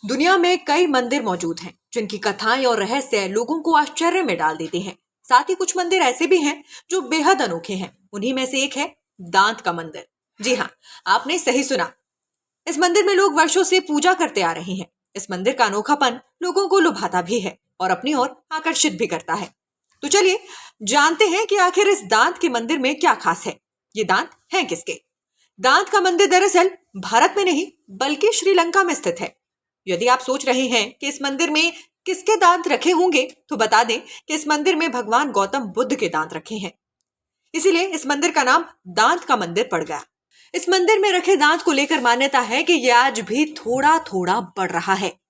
दुनिया में कई मंदिर मौजूद हैं जिनकी कथाएं और रहस्य लोगों को आश्चर्य में डाल देते हैं। साथ ही कुछ मंदिर ऐसे भी हैं जो बेहद अनोखे हैं। उन्हीं में से एक है दांत का मंदिर। जी हाँ, आपने सही सुना। इस मंदिर में लोग वर्षों से पूजा करते आ रहे हैं। इस मंदिर का अनोखापन लोगों को लुभाता भी है और अपनी ओर आकर्षित भी करता है। तो चलिए जानते हैं कि आखिर इस दांत के मंदिर में क्या खास है। ये दांत हैं किसके? दांत का मंदिर दरअसल भारत में नहीं बल्कि श्रीलंका में स्थित है। यदि आप सोच रहे हैं कि इस मंदिर में किसके दांत रखे होंगे, तो बता दें कि इस मंदिर में भगवान गौतम बुद्ध के दांत रखे हैं। इसीलिए इस मंदिर का नाम दांत का मंदिर पड़ गया। इस मंदिर में रखे दांत को लेकर मान्यता है कि यह आज भी थोड़ा थोड़ा बढ़ रहा है।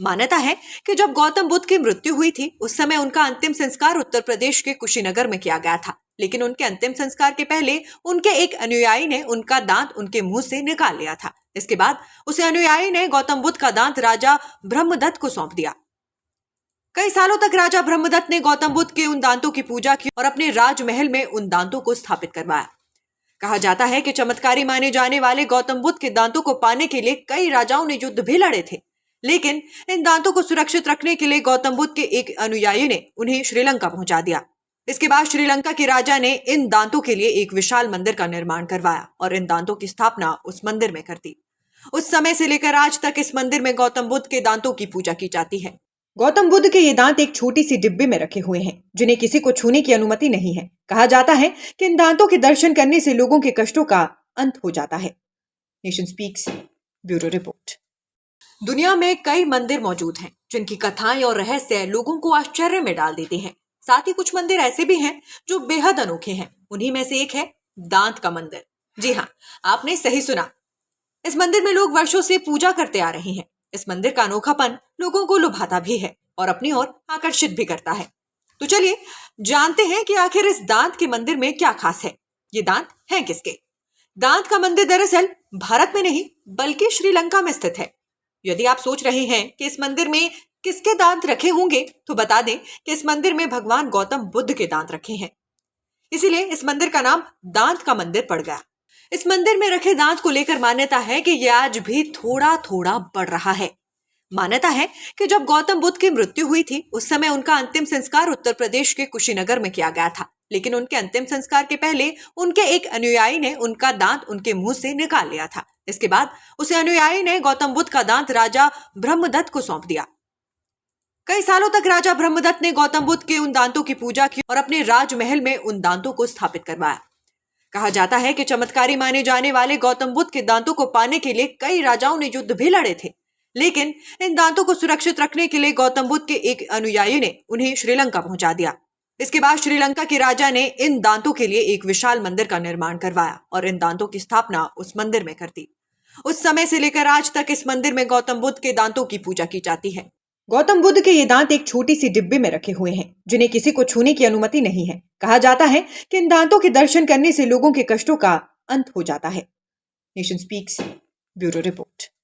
मान्यता है कि जब गौतम बुद्ध की मृत्यु हुई थी, उस समय उनका अंतिम संस्कार उत्तर प्रदेश के कुशीनगर में किया गया था। लेकिन उनके अंतिम संस्कार के पहले उनके एक अनुयायी ने उनका दांत उनके मुंह से निकाल लिया था। इसके बाद उस अनुयायी ने गौतम बुद्ध का दांत राजा ब्रह्मदत्त को सौंप दिया। कई सालों तक राजा ब्रह्मदत्त ने गौतम बुद्ध के उन दांतों की पूजा की और अपने राजमहल में उन दांतों को स्थापित करवाया। कहा जाता है कि चमत्कारी माने जाने वाले गौतम बुद्ध के दांतों को पाने के लिए कई राजाओं ने युद्ध भी लड़े थे। लेकिन इन दांतों को सुरक्षित रखने के लिए गौतम बुद्ध के एक अनुयायी ने उन्हें श्रीलंका पहुंचा दिया। इसके बाद श्रीलंका के राजा ने इन दांतों के लिए एक विशाल मंदिर का निर्माण करवाया और इन दांतों की स्थापना उस मंदिर में कर दी। उस समय से लेकर आज तक इस मंदिर में गौतम बुद्ध के दांतों की पूजा की जाती है। गौतम बुद्ध के ये दांत एक छोटी सी डिब्बे में रखे हुए हैं, जिन्हें किसी को छूने की अनुमति नहीं है। कहा जाता है कि इन दांतों के दर्शन करने से लोगों के कष्टों का अंत हो जाता है। Nation speaks, bureau report. दुनिया में कई मंदिर मौजूद हैं जिनकी कथाएं और रहस्य लोगों को आश्चर्य में डाल देते हैं। साथ ही कुछ मंदिर ऐसे भी हैं जो बेहद अनोखे हैं। उन्हीं में से एक है दांत का मंदिर। जी हाँ, आपने सही सुना। इस मंदिर में लोग वर्षों से पूजा करते आ रहे हैं। इस मंदिर का अनोखापन लोगों को लुभाता भी है और अपनी ओर आकर्षित भी करता है। तो चलिए जानते हैं कि आखिर इस दांत के मंदिर में क्या खास है। ये दांत हैं किसके? दांत का मंदिर दरअसल भारत में नहीं बल्कि श्रीलंका में स्थित है। यदि आप सोच रहे हैं कि इस मंदिर में किसके दांत रखे होंगे, तो बता दें कि इस मंदिर में भगवान गौतम बुद्ध के दांत रखे हैं। इसीलिए इस मंदिर का नाम दांत का मंदिर पड़ गया। इस मंदिर में रखे दांत को लेकर मान्यता है कि यह आज भी थोड़ा थोड़ा बढ़ रहा है। मान्यता है कि जब गौतम बुद्ध की मृत्यु हुई थी, उस समय उनका अंतिम संस्कार उत्तर प्रदेश के कुशीनगर में किया गया था। लेकिन उनके अंतिम संस्कार के पहले उनके एक अनुयायी ने उनका दांत उनके मुंह से निकाल लिया था। इसके बाद उस अनुयायी ने गौतम बुद्ध का दांत राजा ब्रह्मदत्त को सौंप दिया। कई सालों तक राजा ब्रह्मदत्त ने गौतम बुद्ध के उन दांतों की पूजा की और अपने राजमहल में उन दांतों को स्थापित करवाया। कहा जाता है कि चमत्कारी माने जाने वाले गौतम बुद्ध के दांतों को पाने के लिए कई राजाओं ने युद्ध भी लड़े थे। लेकिन इन दांतों को सुरक्षित रखने के लिए गौतम बुद्ध के एक अनुयायी ने उन्हें श्रीलंका पहुंचा दिया। इसके बाद श्रीलंका के राजा ने इन दांतों के लिए एक विशाल मंदिर का निर्माण करवाया और इन दांतों की स्थापना उस मंदिर में कर दी। उस समय से लेकर आज तक इस मंदिर में गौतम बुद्ध के दांतों की पूजा की जाती है। गौतम बुद्ध के ये दांत एक छोटी सी डिब्बे में रखे हुए हैं, जिन्हें किसी को छूने की अनुमति नहीं है। कहा जाता है कि इन दांतों के दर्शन करने से लोगों के कष्टों का अंत हो जाता है। Nation speaks, bureau report.